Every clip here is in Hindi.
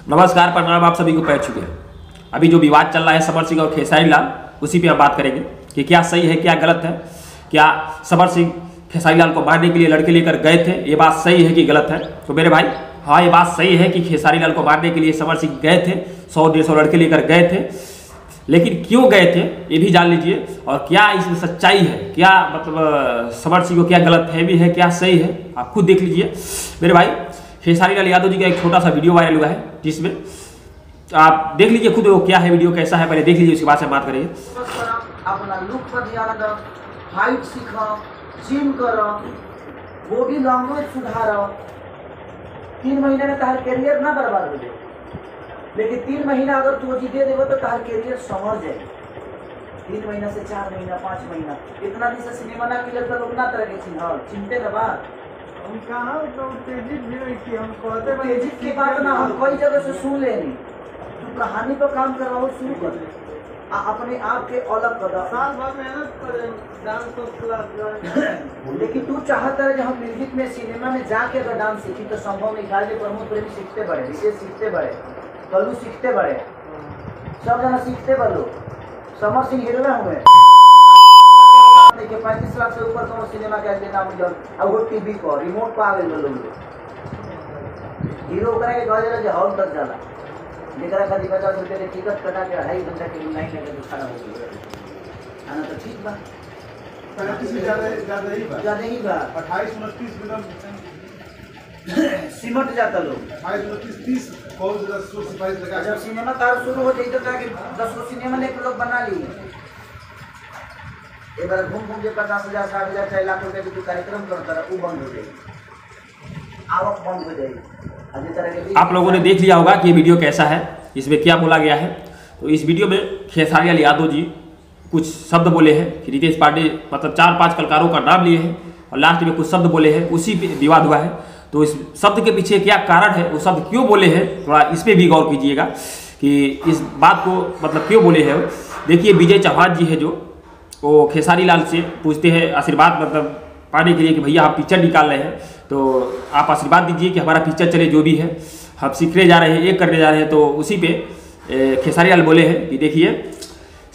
नमस्कार, प्रणाम, आप सभी को पैर छू गए। अभी जो विवाद चल रहा है समर सिंह और खेसारी लाल, उसी पे हम बात करेंगे कि क्या सही है क्या गलत है। क्या समर सिंह खेसारी लाल को मारने के लिए लड़के लेकर गए थे, ये बात सही है कि गलत है? तो मेरे भाई हाँ, ये बात सही है कि खेसारी लाल को मारने के लिए समर सिंह गए थे, 100-150 लड़के लेकर गए थे। लेकिन क्यों गए थे ये भी जान लीजिए, और क्या इसमें सच्चाई है, क्या मतलब समर सिंह को क्या गलत है भी है, क्या सही है, आप खुद देख लीजिए मेरे भाई। खेसारी लाल यादव जी का एक छोटा सा वीडियो वायरल हुआ है, जिसमें आप देख लीजिए खुद वो क्या है, वीडियो कैसा है, पहले देख लीजिए, उसके बाद से बात करेंगे। अपना लुक पर ध्यान दो, हाइट सीखो, जिम करो, बॉडी लैंग्वेज सुधारो। 3 महीने में तार करियर ना बर्बाद हो जाए, लेकिन 3 महीना अगर तू जीते देवो तो तार करियर समझ जाए। 3 महीना से 4 महीना 5 महीना इतना दिन से सिनेमा ना किलर तो लोग ना तरह के चिंते ना बात हम कहाँ तेजी भी हम कहते तेजी की बात ना हम कई जगह से सुन लेनी। तू कहानी पर काम कर रहा हो, शुरू कर अपने आप के अलग कर, साल भर मेहनत करें, डांस को क्लास। लेकिन तू चाहता है हम म्यूजिक में सिनेमा में जाके अगर डांस सीखी तो संभव नहीं। खाली प्रमोद प्रेमी सीखते बड़े, विशेष सीखते बड़े, कल्लू सीखते बड़े, सब जना सीखते बड़ो। समर सिंह हीरो हुए 35 लाख से ऊपर का सिनेमा के नाम और वो टीवी पर रिमोट पर आ गए लोग हीरो करा के गए जे हॉल तक जाला जेकरा खाली 50 रुपए के टिकट कटा के 2.5 घंटा के लाइन लगे तो खड़ा हो गया। आना तो ठीक बा, 35 से ज्यादा ही बा 28 29 मिनट सिमट जाता लोग 28 29 30 बहुत ज्यादा सिपाही लगा। जब सिनेमा कार शुरू हो जाए तो ताकि 10 सिनेमा ने लोग बना लिए। एक बार घूम घूम के 50,000 60,000 6 लाख रुपए की कार्यक्रम करता रहा, वो बंद हो जाएगी, आवक बंद हो जाएगी। आप लोगों ने देख लिया होगा कि ये वीडियो कैसा है, इसमें क्या बोला गया है। तो इस वीडियो में खेसारी लाल यादव जी कुछ शब्द बोले हैं कि रितेश पांडे मतलब 4-5 कलाकारों का नाम लिए हैं और लास्ट में कुछ शब्द बोले हैं, उसी पे विवाद हुआ है। तो इस शब्द के पीछे क्या कारण है, वो शब्द क्यों बोले हैं, थोड़ा इस पर भी गौर कीजिएगा कि इस बात को मतलब क्यों बोले हैं। देखिए विजय चौहान जी है जो वो खेसारी लाल से पूछते हैं आशीर्वाद मतलब पाने के लिए कि भैया आप पिक्चर निकाल रहे हैं तो आप आशीर्वाद दीजिए कि हमारा पिक्चर चले, जो भी है हम सीखने जा रहे हैं, एक करने जा रहे हैं। तो उसी पे खेसारी लाल बोले हैं कि देखिए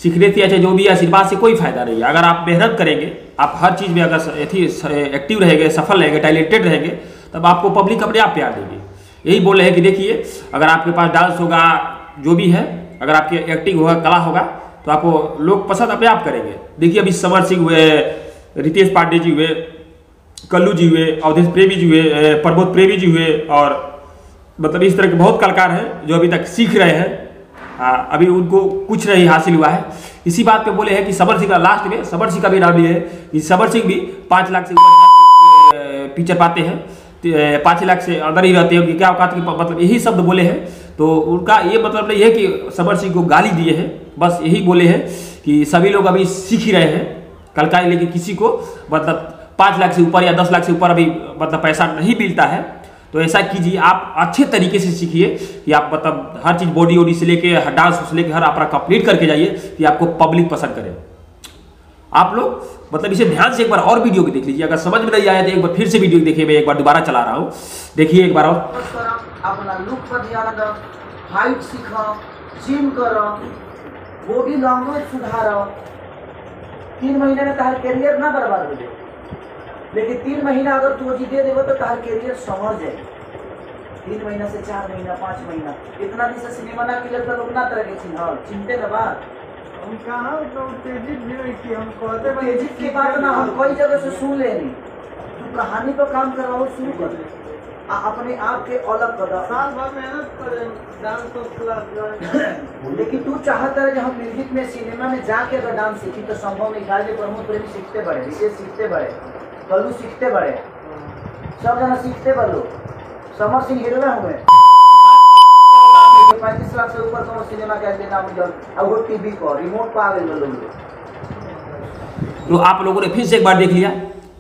सीखने से अच्छा जो भी आशीर्वाद से कोई फायदा नहीं है। अगर आप मेहनत करेंगे, आप हर चीज़ में अगर एक्टिव रहेंगे, सफल रहेंगे, टैलेंटेड रहेंगे, तब आपको पब्लिक अपने आप प्यार देगी। यही बोले हैं कि देखिए अगर आपके पास डांस होगा, जो भी है, अगर आपकी एक्टिंग होगा, कला होगा, तो आपको लोग पसंद अपने आप करेंगे। देखिए अभी समर सिंह हुए, रितेश पांडे जी हुए, कल्लू जी हुए, अवधेश प्रेमी जी हुए, प्रमोद प्रेमी जी हुए, और मतलब इस तरह के बहुत कलाकार हैं जो अभी तक सीख रहे हैं। अभी उनको कुछ नहीं हासिल हुआ है। इसी बात पे बोले हैं कि समर सिंह का लास्ट में समर सिंह का भी नाम लिए है कि समर सिंह भी 5 लाख से ऊपर पिक्चर पाते हैं, 5 लाख से अंदर ही रहते हैं, उनकी क्या औकात की, मतलब यही शब्द बोले हैं। तो उनका ये मतलब नहीं है कि समर सिंह को गाली दिए हैं, बस यही बोले हैं कि सभी लोग अभी सीख ही रहे हैं कलकारी, लेकिन किसी को मतलब 5 लाख से ऊपर या 10 लाख से ऊपर अभी मतलब पैसा नहीं मिलता है। तो ऐसा कीजिए, आप अच्छे तरीके से सीखिए कि आप मतलब हर चीज़ बॉडी वॉडी से लेके डांस से लेके हर अपना कंप्लीट करके जाइए कि आपको पब्लिक पसंद करे। आप लोग मतलब इसे ध्यान से एक बार और वीडियो को देख लीजिए, अगर समझ में नहीं आया तो एक बार फिर से वीडियो देखिए। मैं एक बार दोबारा चला रहा हूँ, देखिए एक बार और। अपना लुक पर ध्यान दो, हाइट सीखो, जिम करो, बॉडी लैंग्वेज सुधारो। 3 महीने में तार करियर ना बर्बाद हो जाए, लेकिन 3 महीना अगर तू जीते देवो तो तार करियर समझ जाए। 3 महीना से 4 महीना 5 महीना इतना दिन से सिनेमा ना किलर तो लोग ना तरह के चिंते ना बात हम कहाँ तेजी भी हम कहते तेजी की बात ना हम कई जगह से सुन लेनी। तू कहानी पर काम कर रहा हो, शुरू कर अपने आप के अलग कर, साल भर मेहनत करें, डांस को क्लास। लेकिन तू चाहता है हम म्यूजिक में सिनेमा में जाके अगर डांस सीखी तो संभव नहीं। खाली प्रमोद प्रेमी सीखते बड़े, विशेष सीखते बड़े, कल्लू सीखते बड़े, सब जना सीखते बड़ो। समर सिंह हीरो हुए 35 लाख से ऊपर का सिनेमा के नाम और वो टीवी पर रिमोट पर आ गए लोग। तो आप लोगों ने फिर से एक बार देख लिया,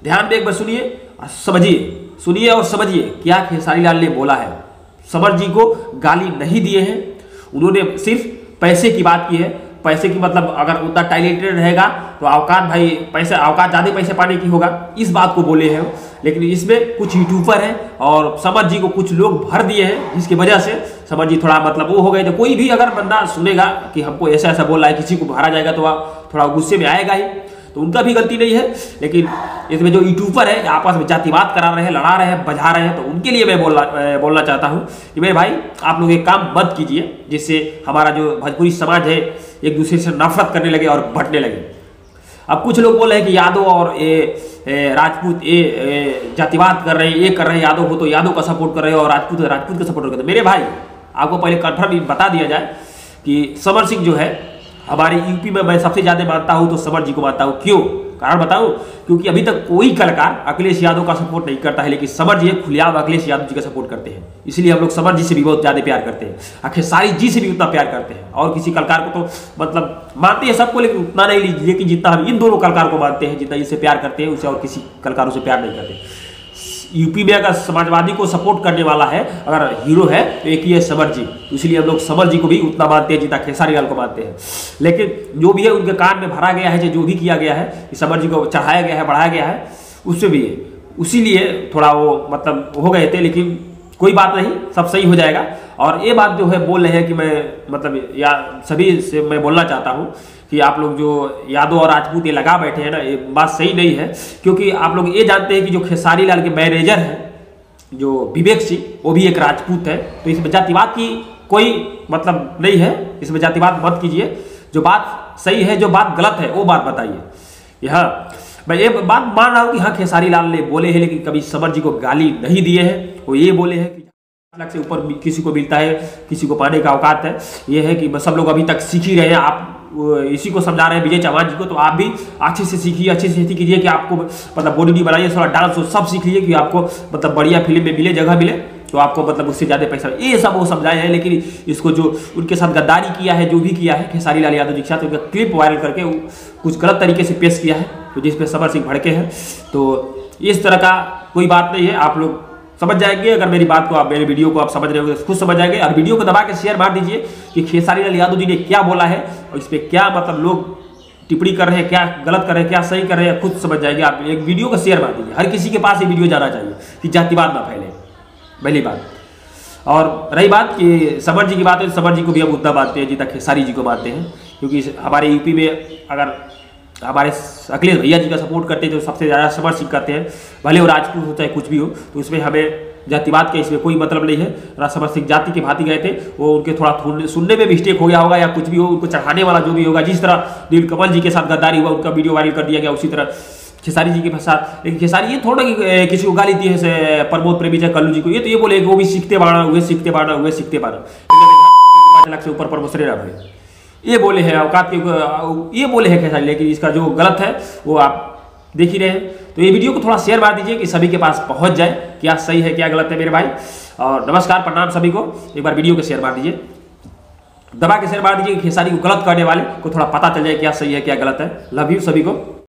ध्यान में एक बार सुनिए और समझिए, सुनिए और समझिए क्या खेसारी लाल ने बोला है। समर जी को गाली नहीं दिए हैं, उन्होंने सिर्फ पैसे की बात की है। पैसे की मतलब अगर उतना टैलेंटेड रहेगा तो औकात भाई पैसे औकात ज़्यादा पैसे पाने की होगा, इस बात को बोले हैं। लेकिन इसमें कुछ यूट्यूबर हैं और समर जी को कुछ लोग भर दिए हैं, जिसकी वजह से समर जी थोड़ा मतलब वो हो गए। तो कोई भी अगर बंदा सुनेगा कि हमको ऐसा ऐसा बोल रहा है, किसी को भरा जाएगा तो थोड़ा गुस्से में आएगा ही, तो उनका भी गलती नहीं है। लेकिन इसमें जो यूट्यूबर है आपस में जातिवाद करा रहे हैं, लड़ा रहे हैं, बजा रहे हैं, तो उनके लिए मैं बोलना चाहता हूँ कि मेरे भाई आप लोग एक काम मत कीजिए जिससे हमारा जो भोजपुरी समाज है एक दूसरे से नफरत करने लगे और बंटने लगे। अब कुछ लोग बोल रहे हैं कि यादव और राजपूत जातिवाद कर रहे हैं, ये कर रहे हैं, यादव हो तो यादव का सपोर्ट कर रहे हो और राजपूत राजपूत का सपोर्ट कर रहे हो। मेरे भाई आपको पहले कन्फर्म बता दिया जाए कि समर सिंह जो है हमारे यूपी में मैं सबसे ज्यादा मानता हूं तो समर जी को मानता हूं। क्यों? कारण बताऊं, क्योंकि अभी तक कोई कलाकार अखिलेश यादव का सपोर्ट नहीं करता है, लेकिन समर जी खुलेआम अखिलेश यादव जी का सपोर्ट करते हैं। इसलिए हम लोग समर जी से भी बहुत ज्यादा प्यार करते हैं, खेसारी जी से भी उतना प्यार करते हैं। और किसी कलाकार को तो मतलब मानते हैं सबको, लेकिन उतना नहीं, लेकिन जितना हम इन दोनों कलाकार को मानते हैं, जितना इनसे प्यार करते हैं, उसे और किसी कलाकारों से प्यार नहीं करते। यूपी में अगर समाजवादी को सपोर्ट करने वाला है, अगर हीरो है, तो एक ही है समर जी। इसलिए हम लोग समर जी को भी उतना मानते हैं जितना खेसारी लाल को मानते हैं। लेकिन जो भी है उनके कान में भरा गया है, जो भी किया गया है, समर जी को चढ़ाया गया है, बढ़ाया गया है, उससे भी है। उसीलिए थोड़ा वो मतलब हो गए थे, लेकिन कोई बात नहीं, सब सही हो जाएगा। और ये बात जो है बोल रहे हैं कि मैं मतलब या सभी से मैं बोलना चाहता हूँ कि आप लोग जो यादव और राजपूत ये लगा बैठे हैं ना, ये बात सही नहीं है। क्योंकि आप लोग ये जानते हैं कि जो खेसारी लाल के मैनेजर हैं जो विवेक सिंह, वो भी एक राजपूत है। तो इसमें जातिवाद की कोई मतलब नहीं है, इसमें जातिवाद मत कीजिए। जो बात सही है, जो बात गलत है, वो बात बताइए। यहाँ मैं ये बात मान रहा हूँ कि हाँ खेसारी लाल ने बोले हैं, लेकिन कभी समर जी को गाली नहीं दिए हैं। वो ये बोले हैं कि 5 लाख से ऊपर किसी को मिलता है, किसी को पाने का औकात है। ये है कि सब लोग अभी तक सीख ही रहे हैं। आप इसी को समझा रहे हैं विजय चौहान जी को, तो आप भी अच्छे से सीखिए, अच्छे से कीजिए कि आपको मतलब बॉडी बनाइए, थोड़ा डांस सब सीख लीजिए कि आपको मतलब बढ़िया फिल्म में मिले, जगह मिले, तो आपको मतलब उससे ज़्यादा पैसा, ये सब वो समझाए हैं। लेकिन इसको जो उनके साथ गद्दारी किया है, जो भी किया है खेसारी लाल यादव जी के साथ, उनका क्लिप वायरल करके कुछ गलत तरीके से पेश किया है, तो जिस पे समर सिंह भड़के हैं। तो इस तरह का कोई बात नहीं है, आप लोग समझ जाएंगे। अगर मेरी बात को आप, मेरे वीडियो को आप समझ रहे हो तो खुद समझ जाएंगे। और वीडियो को दबा के शेयर मार दीजिए कि खेसारी लाल यादव जी ने क्या बोला है और इस पर क्या मतलब लोग टिप्पणी कर रहे हैं, क्या गलत कर रहे हैं, क्या सही कर रहे हैं, खुद समझ जाएंगे। आप एक वीडियो को शेयर मार दीजिए, हर किसी के पास ये वीडियो जाना चाहिए कि जातिवाद ना फैले, पहली बात। और रही बात कि समर जी की बात है, तो समर जी को भी हम उतना मानते हैं जितना खेसारी जी को मानते हैं। क्योंकि हमारे यूपी में अगर हमारे अखिलेश भैया जी का सपोर्ट करते हैं तो सबसे ज़्यादा समर सिंह करते हैं, भले वो राजपूत हो चाहे कुछ भी हो। तो इसमें हमें जातिवाद का इसमें कोई मतलब नहीं है। समर सिंह जाति के भांति गए थे, वो उनके थोड़ा सुनने में मिस्टेक हो गया होगा या कुछ भी हो, उनको चढ़ाने वाला जो भी होगा। जिस तरह नीलकमल जी के साथ गद्दारी हुआ, उनका वीडियो वायरल कर दिया गया, उसी तरह खेसारी जी के साथ। लेकिन खेसारी ये थोड़ा कि किसी को गाली दी है प्रमोद प्रेमी चाहे कल्लू जी को, ये तो ये बोले कि वो भी सीखते बाढ़ा हुए, सीखते बाढ़ा हुए, सीखते बाढ़ा 5 लाख से ऊपर प्रमोशन ना भाई, ये बोले हैं औकात के, ये बोले हैं खेसारी। लेकिन इसका जो गलत है वो आप देख ही रहे हैं। तो ये वीडियो को थोड़ा शेयर मार दीजिए कि सभी के पास पहुंच जाए, क्या सही है क्या गलत है मेरे भाई। और नमस्कार, प्रणाम सभी को। एक बार वीडियो को शेयर मार दीजिए, दबा के शेयर मार दीजिए कि खेसारी को गलत करने वाले को थोड़ा पता चल जाए क्या सही है क्या गलत है। लव यू सभी को।